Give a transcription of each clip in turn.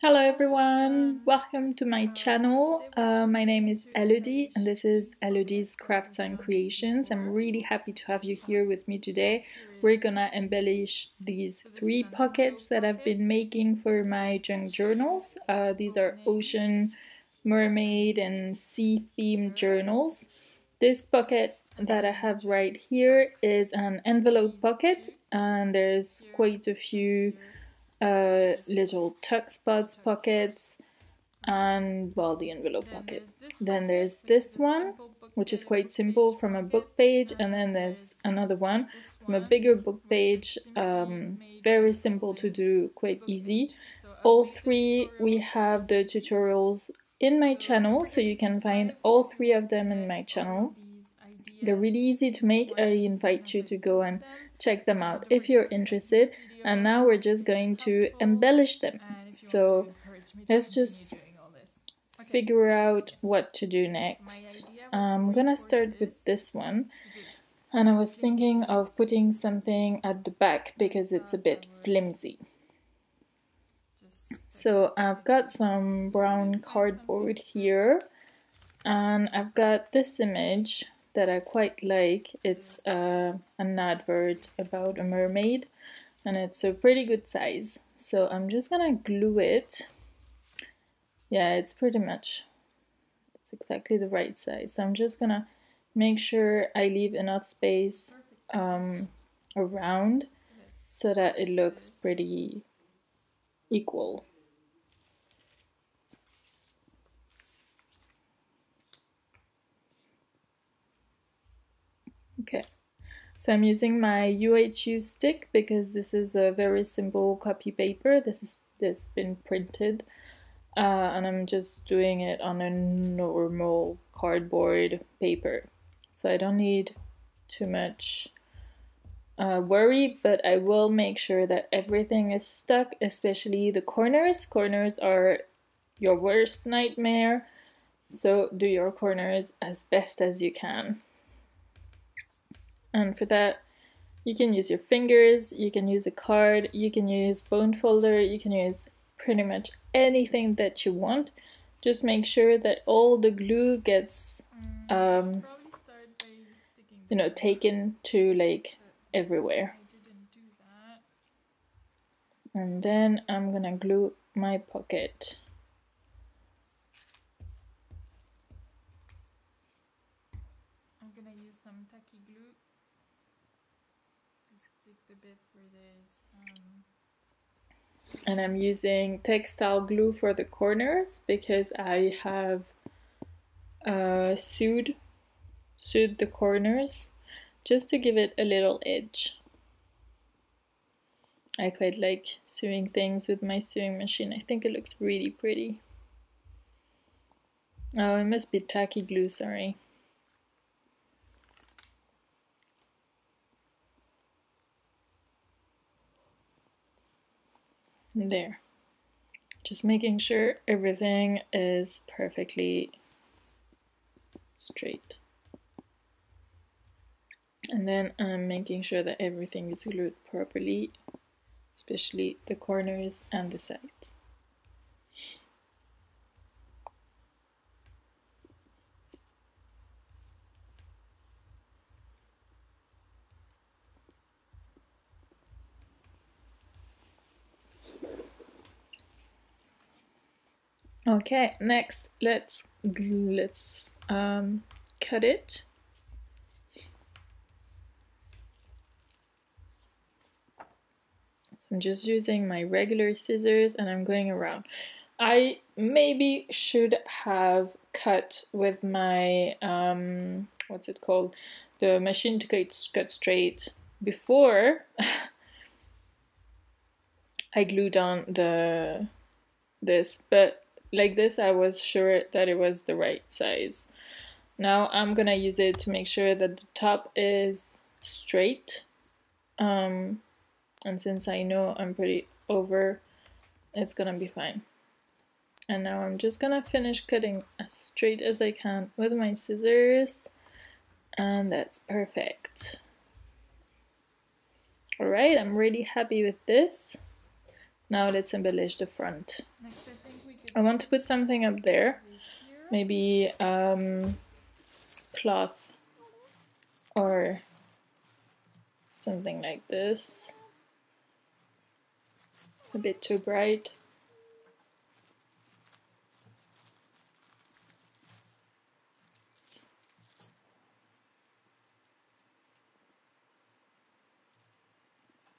Hello everyone, welcome to my channel. My name is Elodie and this is Elodie's Crafts and Creations. I'm really happy to have you here with me today. We're gonna embellish these 3 pockets that I've been making for my junk journals. These are ocean, mermaid and sea themed journals. This pocket that I have right here is an envelope pocket and there's quite a few little tuck spots pockets and well the envelope pocket. Then there's this one which is quite simple from a book page, and then there's another one from a bigger book page, very simple to do, quite easy. All 3 we have the tutorials in my channel, so you can find all 3 of them in my channel. They're really easy to make. I invite you to go and check them out if you're interested. And now we're just going to embellish them. So let's just figure out what to do next. I'm gonna start with this one. And I was thinking of putting something at the back because it's a bit flimsy. So I've got some brown cardboard here. And I've got this image that I quite like. It's an advert about a mermaid and it's a pretty good size, so I'm just gonna glue it. Yeah, it's exactly the right size, so I'm just gonna make sure I leave enough space around so that it looks pretty equal. Okay, so I'm using my UHU stick because this is a very simple copy paper. This been printed, and I'm just doing it on a normal cardboard paper. So I don't need too much worry, but I will make sure that everything is stuck, especially the corners. Corners are your worst nightmare, so do your corners as best as you can. And for that, you can use your fingers, you can use a card, you can use bone folder, you can use pretty much anything that you want. Just make sure that all the glue gets, taken to like everywhere. And then I'm gonna glue my pocket. I'm gonna use some tacky glue to stick the bits where there's and I'm using textile glue for the corners because I have sewed the corners just to give it a little edge. I quite like sewing things with my sewing machine. I think it looks really pretty. Oh, it must be tacky glue, sorry. There. Just making sure everything is perfectly straight. And then I'm making sure that everything is glued properly, especially the corners and the sides. Okay, next let's cut it. So I'm just using my regular scissors and I'm going around. I maybe should have cut with my what's it called, the machine to cut straight before I glued on this, but like this I was sure that it was the right size. Now I'm gonna use it to make sure that the top is straight, and since I know I'm pretty over, it's gonna be fine. And now I'm just gonna finish cutting as straight as I can with my scissors, and that's perfect. Alright, I'm really happy with this. Now let's embellish the front. I want to put something up there, maybe cloth or something like this. A bit too bright.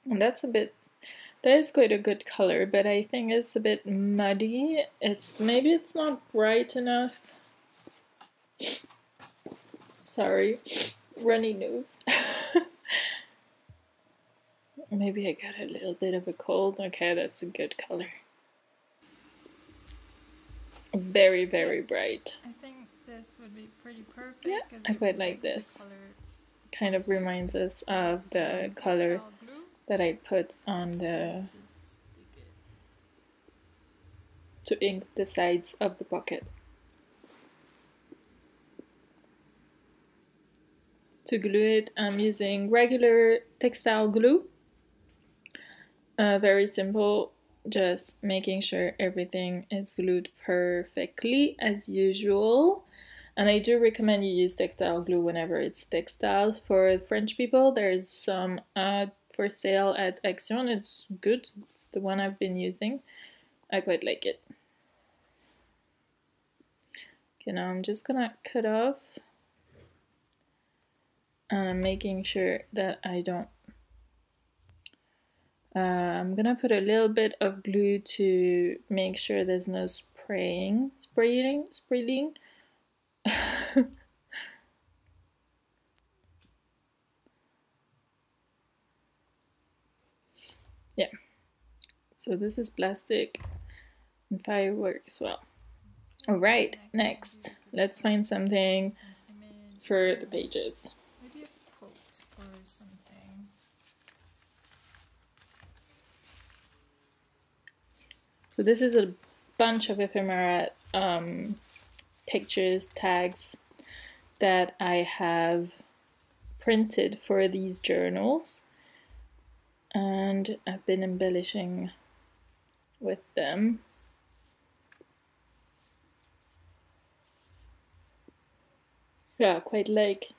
And that's a bit, that is quite a good color, but I think it's a bit muddy. Maybe it's not bright enough. Sorry, runny nose. Maybe I got a little bit of a cold. Okay, that's a good color. Very, very bright. I think this would be pretty perfect. Yeah, I quite like this. Kind of reminds us of the color that I put on the to ink the sides of the pocket. To glue it, I'm using regular textile glue. Very simple, just making sure everything is glued perfectly as usual. And I do recommend you use textile glue whenever it's textiles. For French people, there's some for sale at Action. It's good. It's the one I've been using. I quite like it. Okay, now I'm just gonna cut off. And I'm making sure that I don't. I'm gonna put a little bit of glue to make sure there's no spraying. Yeah, so this is plastic and fireworks. Well, all right, next let's find something for the pages. Maybe a quote or something. So this is a bunch of ephemera pictures, tags that I have printed for these journals, and I've been embellishing with them. Yeah, quite like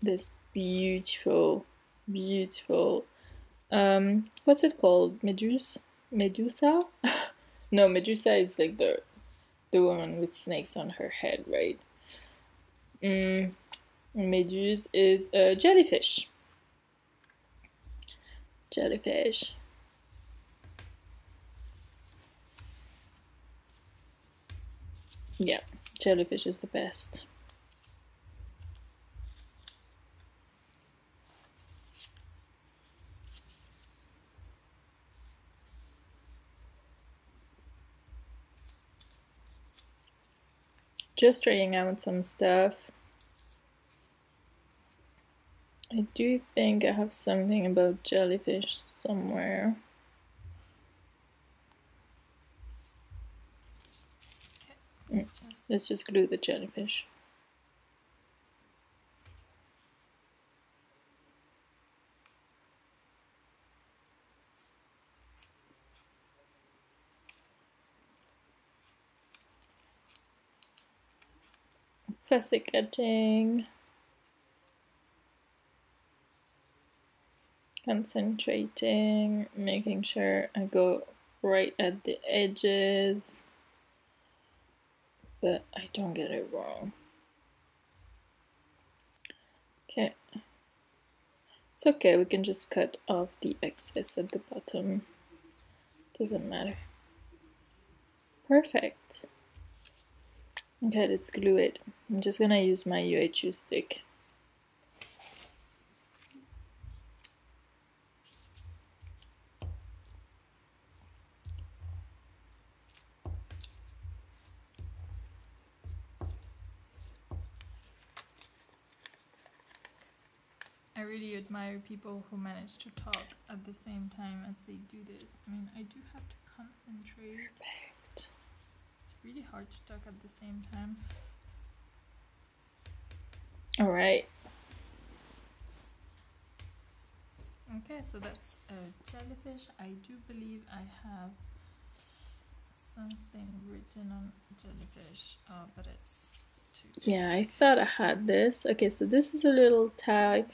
this beautiful, beautiful, what's it called? Medusa? No, Medusa is like the woman with snakes on her head, right? Meduse is a jellyfish. Jellyfish. Yeah, jellyfish is the best. Just trying out some stuff. I do think I have something about jellyfish somewhere. Let's just glue the jellyfish. Fussy cutting. Concentrating, making sure I go right at the edges, but I don't get it wrong. Okay, it's okay, we can just cut off the excess at the bottom, doesn't matter. Perfect. Okay, let's glue it. I'm just gonna use my UHU stick. I really admire people who manage to talk at the same time as they do this. I mean, I do have to concentrate. Perfect. It's really hard to talk at the same time. All right. Okay, so that's a jellyfish. I do believe I have something written on jellyfish, but it's too big. Yeah, I thought I had this. Okay, so this is a little tag.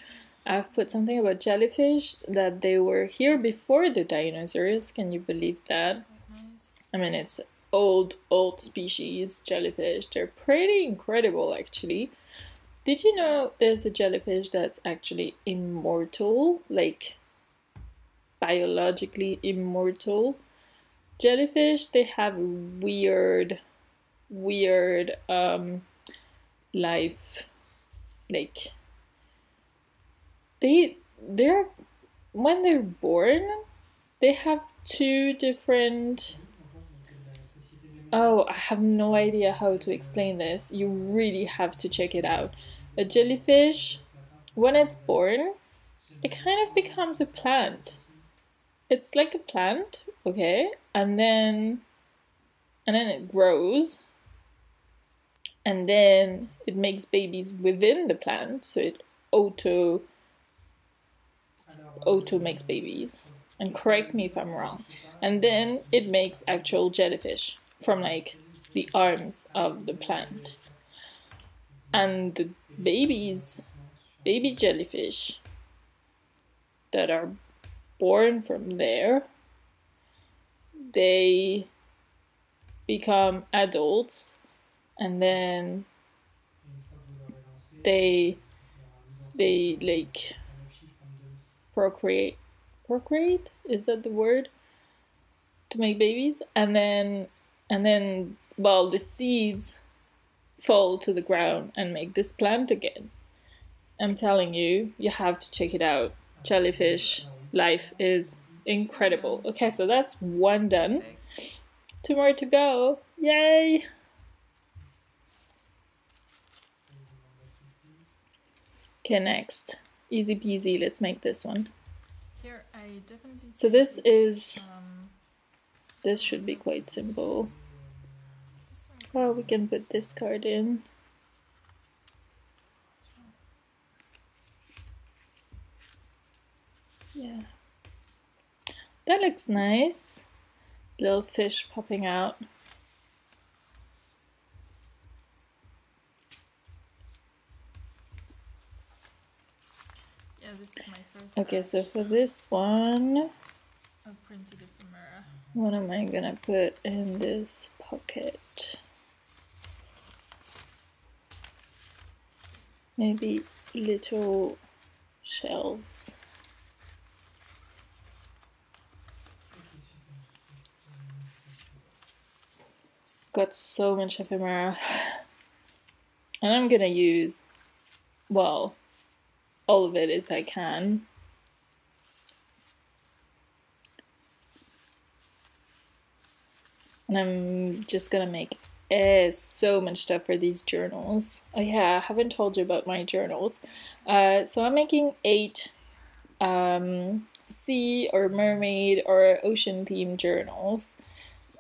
I've put something about jellyfish, that they were here before the dinosaurs. Can you believe that? That's quite nice. I mean, it's old species jellyfish. They're pretty incredible, actually. Did you know there's a jellyfish that's actually immortal, like biologically immortal? Jellyfish, they have weird life, like they're when they're born, they have two different. Oh, I have no idea how to explain this. You really have to check it out. A jellyfish, when it's born, it kind of becomes a plant. It's like a plant, okay? And then it grows. And then it makes babies within the plant, so it auto makes babies. And correct me if I'm wrong. And then it makes actual jellyfish from like the arms of the plant. And the baby jellyfish that are born from there, they become adults, and then they like procreate, is that the word, to make babies, and then well, the seeds fall to the ground and make this plant again. I'm telling you, you have to check it out. Jellyfish life is incredible. Okay, so that's one done. 2 more to go. Yay! Okay, next. Easy peasy, let's make this one. Here, I definitely. So this is. This should be quite simple. Well, we can put this card in. Yeah. That looks nice. Little fish popping out. Yeah, this is my first. Okay, so for this one, I've printed it from Mira. what am I gonna put in this pocket? Maybe little shells. Got so much ephemera. And I'm gonna use, well, all of it if I can. And I'm just gonna make so much stuff for these journals. Oh yeah, I haven't told you about my journals. So I'm making 8 sea or mermaid or ocean themed journals.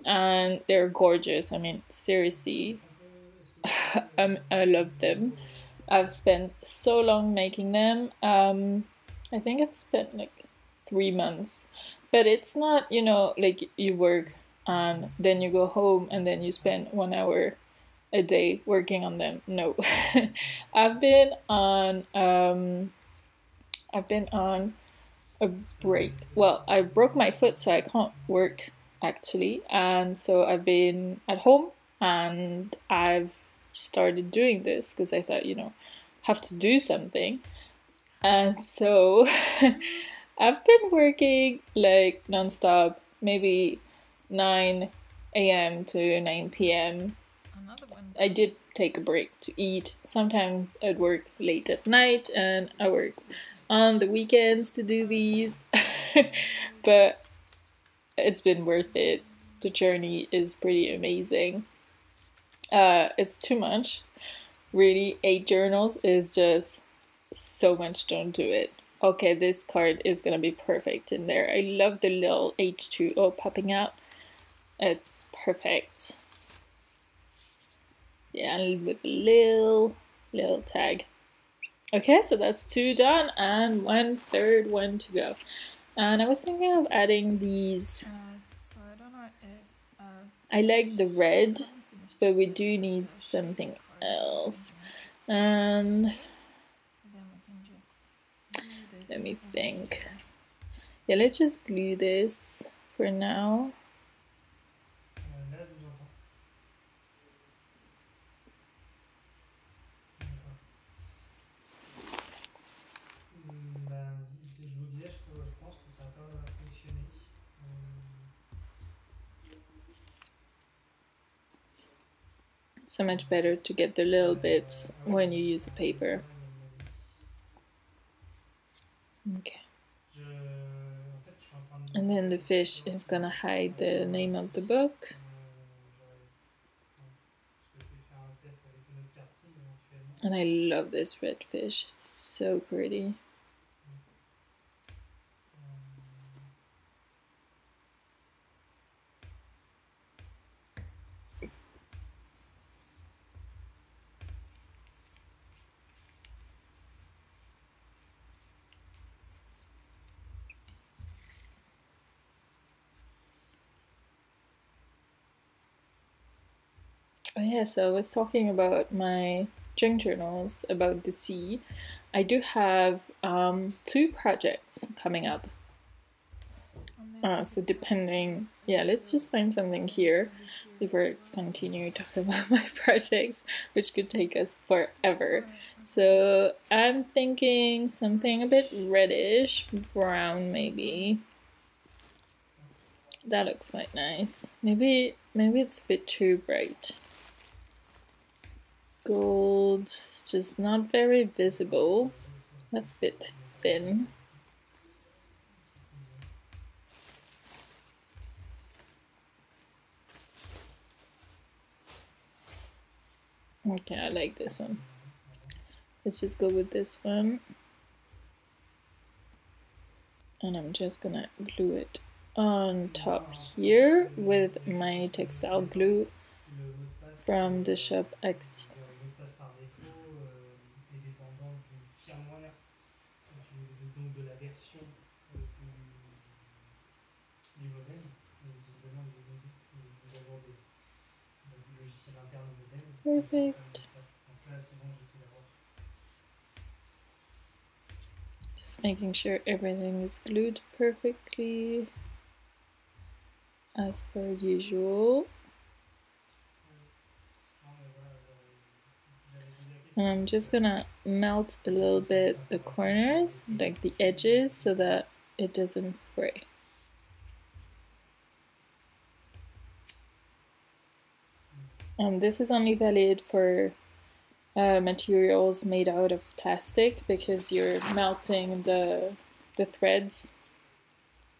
And they're gorgeous. I mean, seriously, I love them. I've spent so long making them. I think I've spent like 3 months. But it's not, you know, like you work and then you go home and then you spend 1 hour a day working on them. No. I've been on a break. Well, I broke my foot, so I can't work actually, and so I've been at home and I've started doing this because I thought, you know, have to do something. And so I've been working like non-stop, maybe 9 a.m. to 9 p.m. Another one. I did take a break to eat. Sometimes I'd work late at night and I work on the weekends to do these. But it's been worth it. The journey is pretty amazing. It's too much. Really, 8 journals is just so much. Don't do it. Okay, this card is gonna be perfect in there. I love the little H2O popping out. It's perfect. Yeah, with a little tag. Okay, so that's 2 done and 1/3 one to go. And I was thinking of adding these. So I don't know if I like the red, but we do need something else. And then we can just glue this. let me think. Yeah, let's just glue this for now. So much better to get the little bits when you use a paper. Okay. And then the fish is gonna hide the name of the book. And I love this red fish, it's so pretty. Oh yeah, so I was talking about my junk journals about the sea. I do have 2 projects coming up. So depending, yeah, let's just find something here before I continue talking about my projects, which could take us forever. So I'm thinking something a bit reddish, brown maybe. That looks quite nice. Maybe it's a bit too bright. Gold's just not very visible. That's a bit thin. Okay, I like this one. Let's just go with this one. And I'm just gonna glue it on top here with my textile glue from the shop Action. Perfect. Just making sure everything is glued perfectly as per usual. And I'm just gonna melt a little bit the corners, like the edges, so that it doesn't fray. This is only valid for materials made out of plastic because you're melting the threads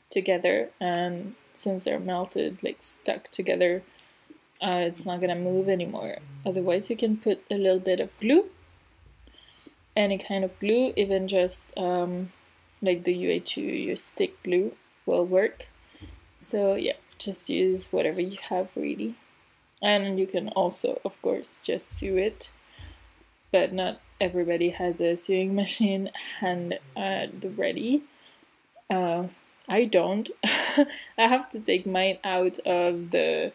together, and since they're melted, like stuck together, it's not gonna move anymore. Otherwise you can put a little bit of glue, any kind of glue, even just like the UA2, your stick glue will work. So yeah, just use whatever you have really. And you can also, of course, just sew it, but not everybody has a sewing machine hand at the ready. I don't. I have to take mine out of the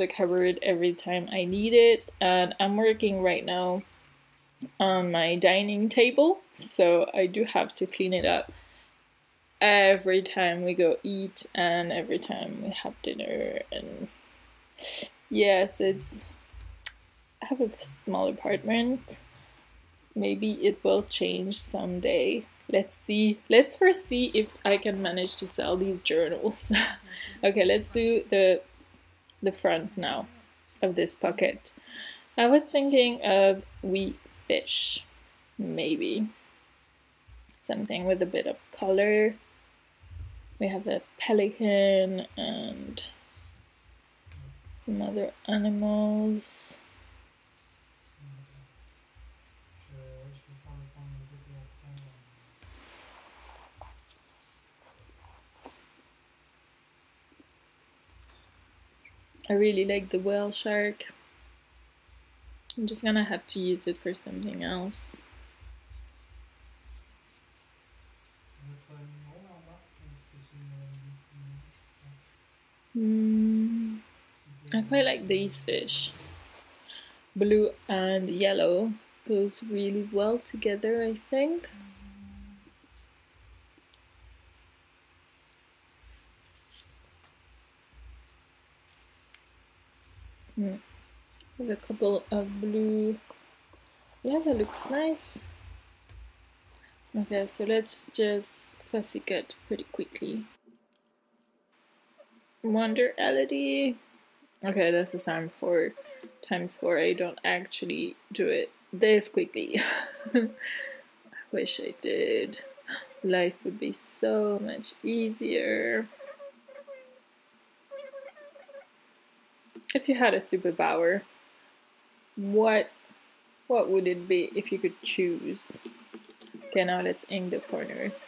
cupboard every time I need it, and I'm working right now on my dining table, so I do have to clean it up every time we go eat and every time we have dinner. And yes, I have a small apartment. Maybe it will change someday. Let's see. Let's first see if I can manage to sell these journals. Okay, let's do the front now of this pocket. I was thinking of wee fish, maybe. Something with a bit of color. We have a pelican and some other animals. I really like the whale shark. I'm just gonna have to use it for something else. I quite like these fish. Blue and yellow goes really well together, I think. With a couple of blue. Yeah, that looks nice. Okay, so let's just fussy cut pretty quickly. Wonder LED. Okay, this is time 4 times 4. I don't actually do it this quickly. I wish I did. Life would be so much easier. If you had a superpower, what would it be if you could choose? Okay, now let's ink the corners.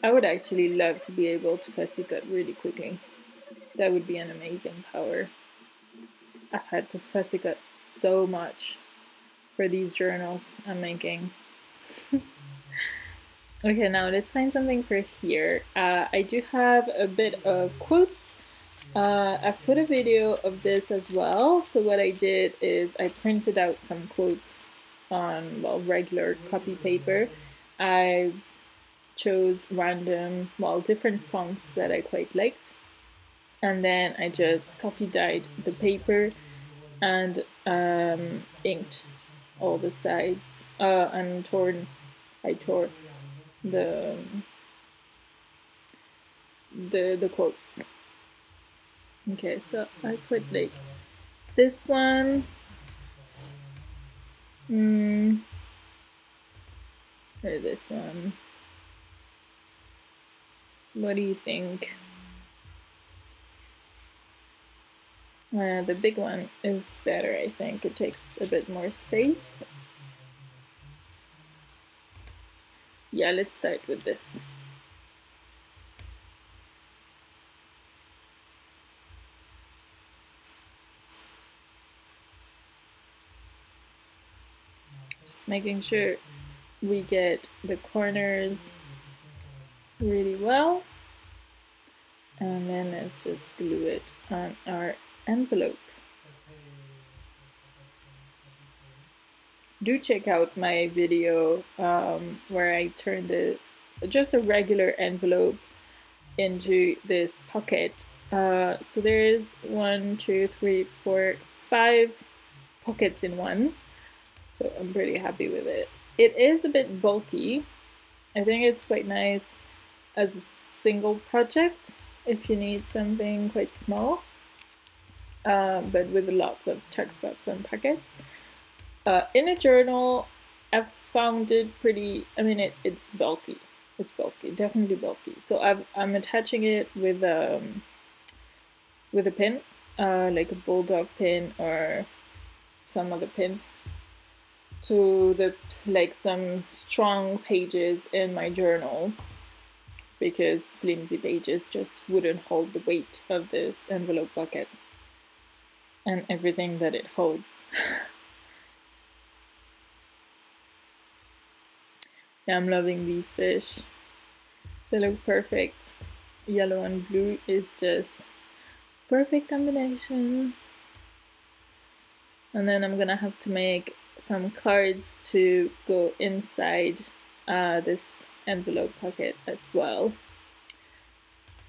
I would actually love to be able to fussy cut really quickly. That would be an amazing power. I've had to fussy cut so much for these journals I'm making. Okay, now let's find something for here. I do have a bit of quotes. I've put a video of this as well. So what I did is I printed out some quotes on, well, regular copy paper. I chose random, well, different fonts that I quite liked. And then I just coffee dyed the paper and inked all the sides and I tore the quotes. Okay, so I put like this one. Or this one. What do you think? The big one is better, I think. It takes a bit more space. Yeah, let's start with this. Just making sure we get the corners really well. And then let's just glue it on our envelope. Do check out my video where I turned just a regular envelope into this pocket. So there's 1, 2, 3, 4, 5 pockets in one. So I'm pretty happy with it. It is a bit bulky. I think it's quite nice as a single project if you need something quite small. But with lots of text spots and pockets. In a journal, I've found it pretty, I mean, it's bulky. It's bulky, definitely bulky. So I'm attaching it with a pin, like a bulldog pin or some other pin, to like some strong pages in my journal, because flimsy pages just wouldn't hold the weight of this envelope bucket and everything that it holds. Yeah, I'm loving these fish. They look perfect. Yellow and blue is just perfect combination. And then I'm gonna have to make some cards to go inside this envelope pocket as well.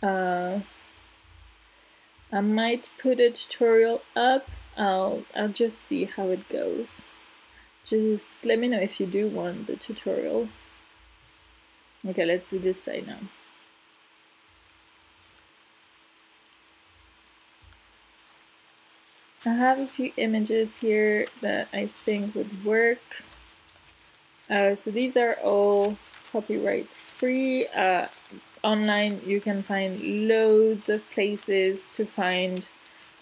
I might put a tutorial up. I'll just see how it goes. Just let me know if you do want the tutorial. Okay, let's do this side now. I have a few images here that I think would work. So these are all copyright free. Online you can find loads of places to find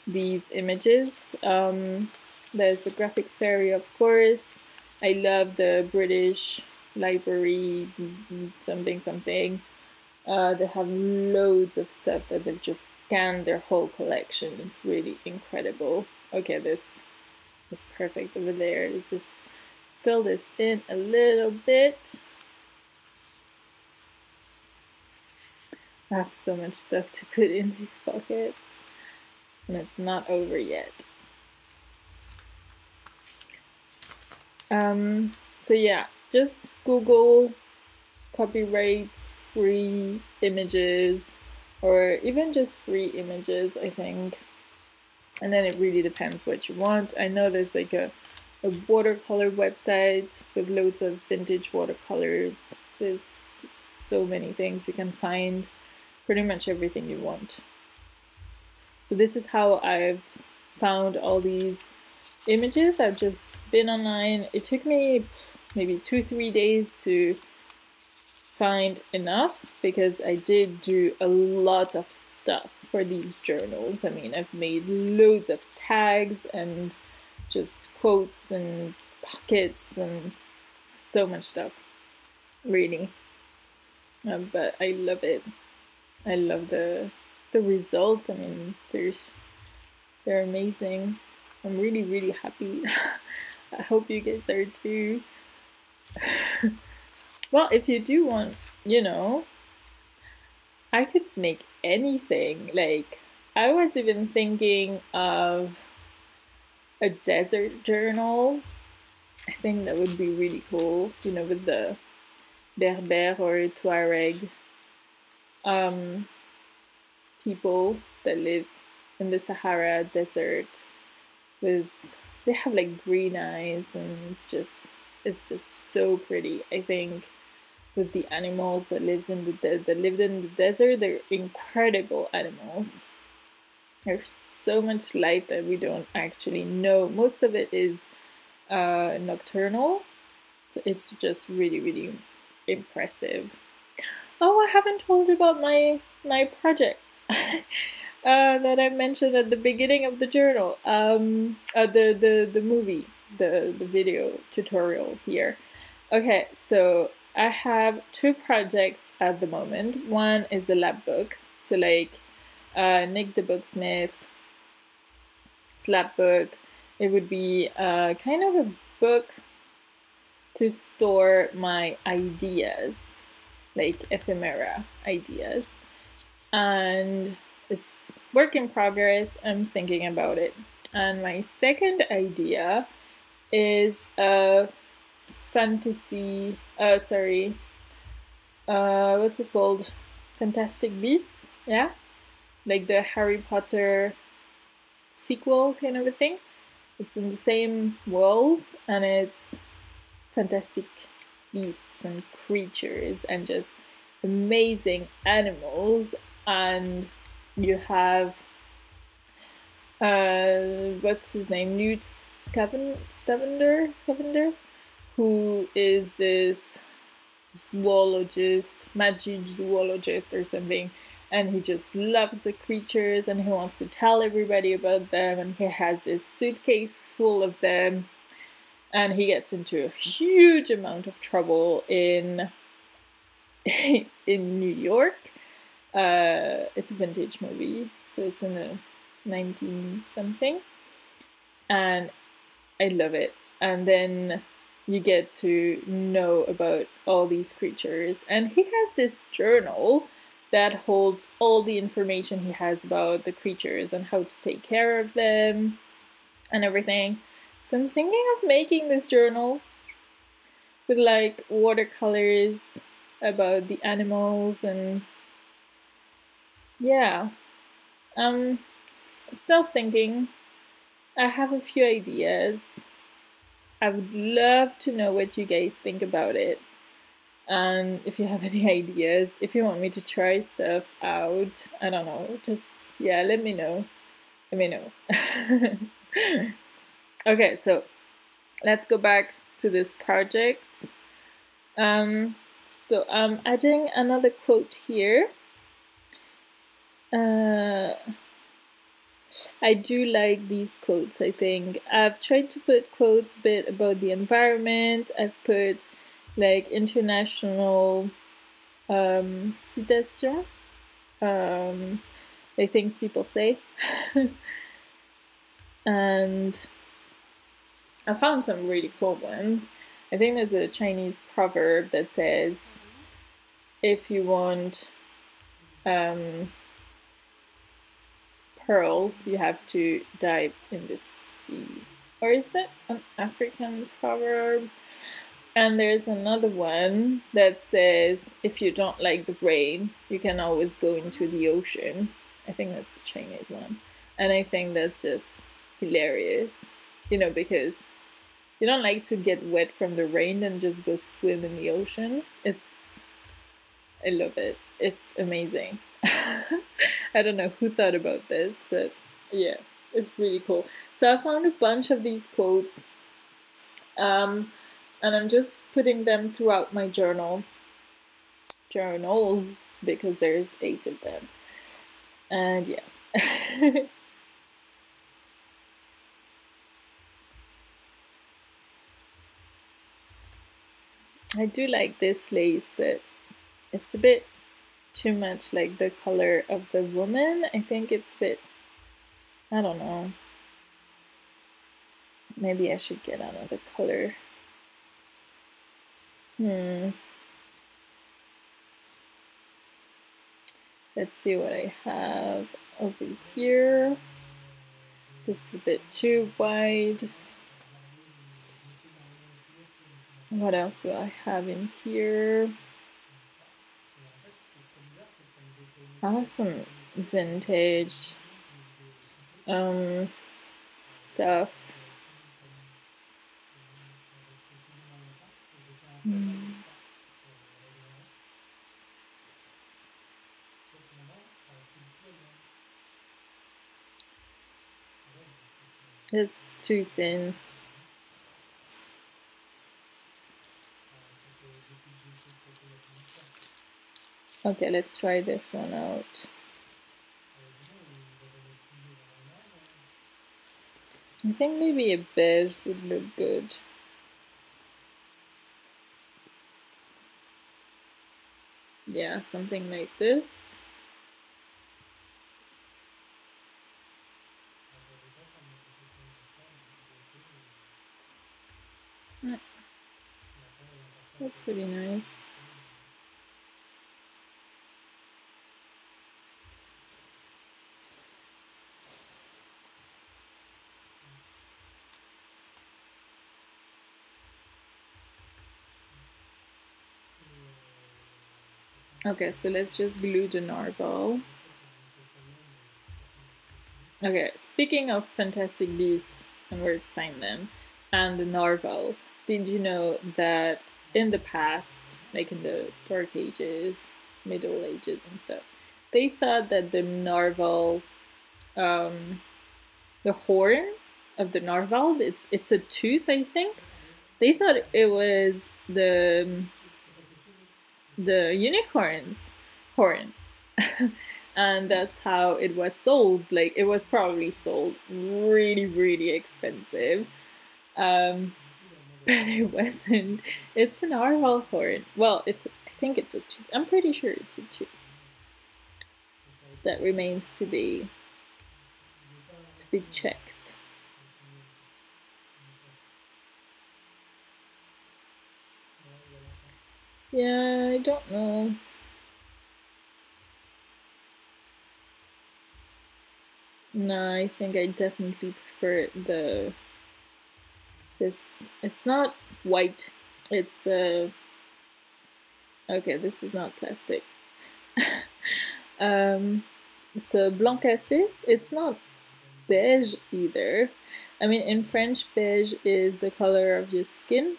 these images. There's the Graphics Fairy, of course. I love the British Library something. They have loads of stuff that they've just scanned their whole collection. It's really incredible. Okay, this is perfect over there. Let's just fill this in a little bit. I have so much stuff to put in these pockets, and it's not over yet. So yeah, just Google copyright free images, or even just free images, I think. And then it really depends what you want. I know there's like a watercolor website with loads of vintage watercolors. There's so many things you can find, pretty much everything you want. So this is how I've found all these images. I've just been online. It took me maybe 2-3 days to find enough, because I did do a lot of stuff for these journals. I mean, I've made loads of tags and just quotes and pockets and so much stuff, really. But I love it. I love the result. I mean, they're amazing. I'm really happy. I hope you guys are too. Well, if you do want, you know, I could make anything. Like, I was even thinking of a desert journal. I think that would be really cool, you know, with the Berber or Tuareg people that live in the Sahara Desert. They have like green eyes, and it's just so pretty. I think with the animals that lived in the desert, they're incredible animals. There's so much life that we don't actually know. Most of it is nocturnal. It's just really impressive. Oh, I haven't told you about my project that I mentioned at the beginning of the journal. The movie, the video tutorial here. Okay, so I have 2 projects at the moment. One is a lab book, so like Nick the Booksmith lab book. It would be kind of a book to store my ideas, like ephemera ideas, and it's work in progress. I'm thinking about it. And my second idea is a fantasy, what's it called? Fantastic Beasts, yeah? Like the Harry Potter sequel kind of a thing. It's in the same world, and it's fantastic beasts and creatures and just amazing animals. And you have what's his name, Newt Scamander, who is this zoologist, magic zoologist or something, and he just loves the creatures and he wants to tell everybody about them, and he has this suitcase full of them, and he gets into a huge amount of trouble in New York. It's a vintage movie, so it's in the 19-something, and I love it. And then you get to know about all these creatures, and he has this journal that holds all the information he has about the creatures and how to take care of them and everything. So I'm thinking of making this journal with like watercolors about the animals, and yeah, still thinking. I have a few ideas. I would love to know what you guys think about it. And if you have any ideas, if you want me to try stuff out, I don't know, just, yeah, let me know. Let me know. Okay, so let's go back to this project. So I'm adding another quote here. I do like these quotes, I think. I've tried to put quotes a bit about the environment. I've put like international citation, like things people say. And I found some really cool ones. I think there's a Chinese proverb that says, if you want pearls, you have to dive in the sea. Or is that an African proverb? And there's another one that says, if you don't like the rain, you can always go into the ocean. I think that's a Chinese one. And I think that's just hilarious, you know, because you don't like to get wet from the rain and just go swim in the ocean. I love it. It's amazing. I don't know who thought about this, but yeah, it's really cool. So I found a bunch of these quotes, and I'm just putting them throughout my journals, because there's 8 of them. And yeah. I do like this lace, but it's a bit too much like the color of the woman. I think it's a bit, I don't know. Maybe I should get another color. Let's see what I have over here. This is a bit too wide. What else do I have in here? I have some vintage stuff. It's too thin. Okay, let's try this one out. I think maybe a beige would look good. Yeah, something like this. That's pretty nice. Okay, so let's just glue the narwhal. Okay, speaking of fantastic beasts and where to find them, and the narwhal, did you know that in the past, like in the Dark Ages, Middle Ages and stuff, they thought that the narwhal, the horn of the narwhal, it's a tooth, I think. They thought it was the unicorn's horn. And that's how it was sold. Like, it was probably sold really, really expensive. But it wasn't. It's an narwhal horn. Well, I think it's a tooth. I'm pretty sure it's a tooth. That remains to be checked. Yeah, I don't know. No, I think I definitely prefer this. It's not white. It's okay, this is not plastic. It's a blanc cassé. It's not beige either. I mean, in French, beige is the color of your skin.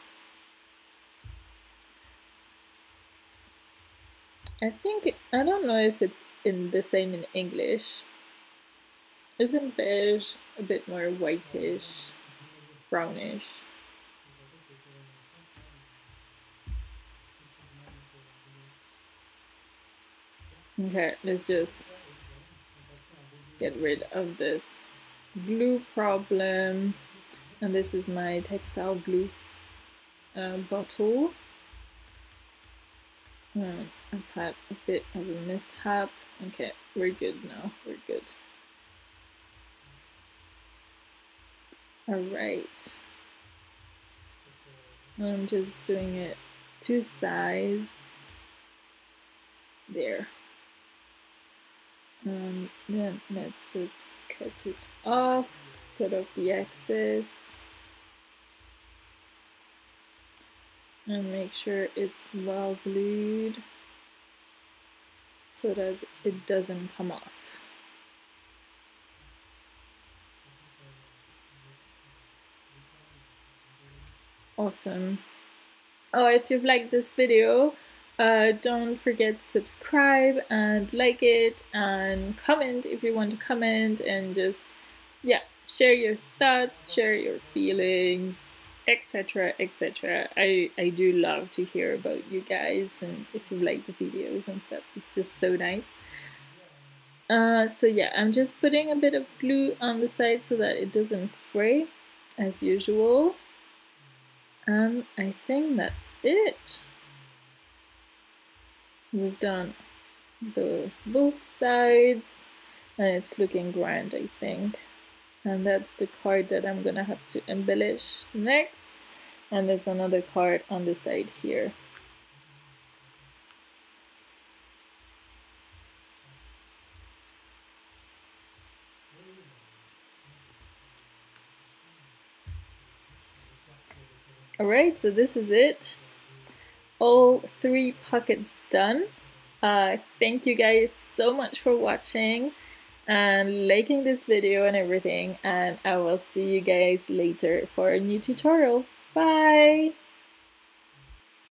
I don't know if it's the same in English. Isn't beige a bit more whitish, brownish? Okay, let's just get rid of this glue problem. And this is my textile glue bottle. I've had a bit of a mishap. Okay, we're good now. We're good. Alright. I'm just doing it to size. There. And then let's just cut it off, cut off the excess, and make sure it's well glued so that it doesn't come off. Awesome. Oh, if you've liked this video, don't forget to subscribe and like it, and comment if you want to comment, and just, yeah, share your thoughts, share your feelings, etc, etc. I do love to hear about you guys, and if you like the videos and stuff, it's just so nice. So yeah, I'm just putting a bit of glue on the side so that it doesn't fray as usual. And I think that's it. We've done both sides, and it's looking grand, I think. And that's the card that I'm gonna have to embellish next. And there's another card on the side here. Alright, so this is it. All 3 pockets done. Thank you guys so much for watching and liking this video and everything, and I will see you guys later for a new tutorial. Bye!